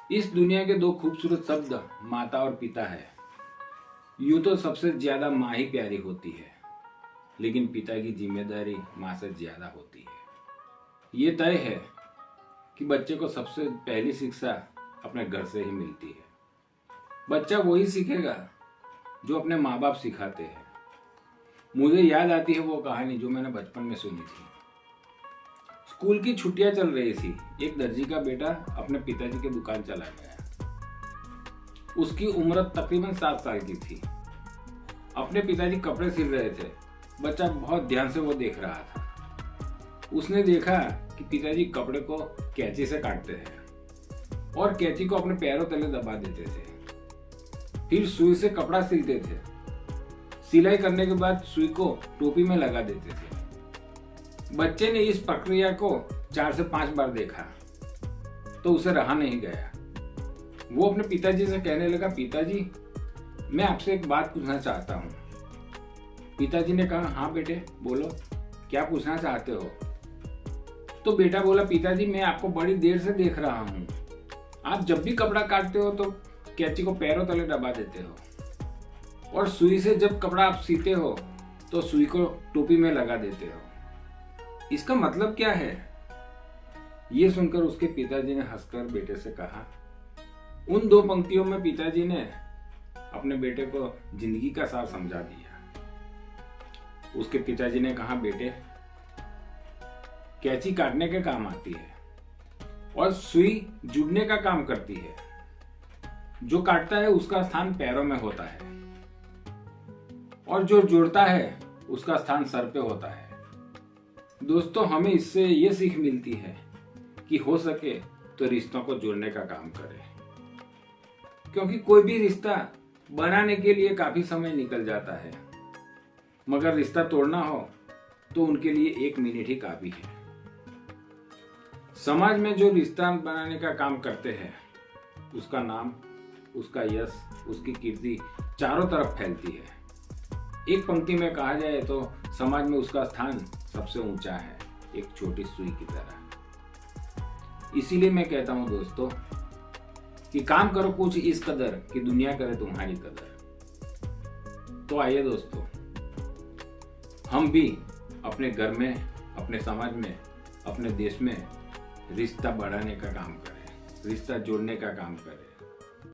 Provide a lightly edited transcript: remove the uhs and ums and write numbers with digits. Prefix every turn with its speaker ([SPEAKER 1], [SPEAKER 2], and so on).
[SPEAKER 1] इस दुनिया के दो खूबसूरत शब्द माता और पिता है। यूं तो सबसे ज्यादा माँ ही प्यारी होती है, लेकिन पिता की जिम्मेदारी माँ से ज्यादा होती है। ये तय है कि बच्चे को सबसे पहली शिक्षा अपने घर से ही मिलती है। बच्चा वही सीखेगा जो अपने माँ बाप सिखाते हैं। मुझे याद आती है वो कहानी जो मैंने बचपन में सुनी थी। स्कूल की छुट्टियां चल रही थी। एक दर्जी का बेटा अपने पिताजी की दुकान चला गया। उसकी उम्र तकरीबन 7 साल की थी। अपने पिताजी कपड़े सिल रहे थे। बच्चा बहुत ध्यान से वो देख रहा था। उसने देखा कि पिताजी कपड़े को कैंची से काटते हैं और कैंची को अपने पैरों तले दबा देते थे। फिर सुई से कपड़ा सिलते थे। सिलाई करने के बाद सुई को टोपी में लगा देते थे। बच्चे ने इस प्रक्रिया को 4 से 5 बार देखा तो उसे रहा नहीं गया। वो अपने पिताजी से कहने लगा, पिताजी मैं आपसे एक बात पूछना चाहता हूँ। पिताजी ने कहा, हाँ बेटे बोलो, क्या पूछना चाहते हो? तो बेटा बोला, पिताजी मैं आपको बड़ी देर से देख रहा हूँ। आप जब भी कपड़ा काटते हो तो कैंची को पैरों तले दबा देते हो और सुई से जब कपड़ा आप सीते हो तो सुई को टोपी में लगा देते हो। इसका मतलब क्या है? ये सुनकर उसके पिताजी ने हंसकर बेटे से कहा। उन 2 पंक्तियों में पिताजी ने अपने बेटे को जिंदगी का सार समझा दिया। उसके पिताजी ने कहा, बेटे कैंची काटने के काम आती है और सुई जुड़ने का काम करती है। जो काटता है उसका स्थान पैरों में होता है और जो जोड़ता है उसका स्थान सर पे होता है। दोस्तों, हमें इससे ये सीख मिलती है कि हो सके तो रिश्तों को जोड़ने का काम करें, क्योंकि कोई भी रिश्ता बनाने के लिए काफी समय निकल जाता है, मगर रिश्ता तोड़ना हो तो उनके लिए 1 मिनट ही काफी है। समाज में जो रिश्ता बनाने का काम करते हैं उसका नाम, उसका यश, उसकी कीर्ति चारों तरफ फैलती है। एक पंक्ति में कहा जाए तो समाज में उसका स्थान सबसे ऊंचा है, एक छोटी सुई की तरह। इसीलिए मैं कहता हूं दोस्तों कि काम करो कुछ इस कदर कि दुनिया करे तुम्हारी कदर। तो आइए दोस्तों, हम भी अपने घर में, अपने समाज में, अपने देश में रिश्ता बढ़ाने का काम करें, रिश्ता जोड़ने का काम करें।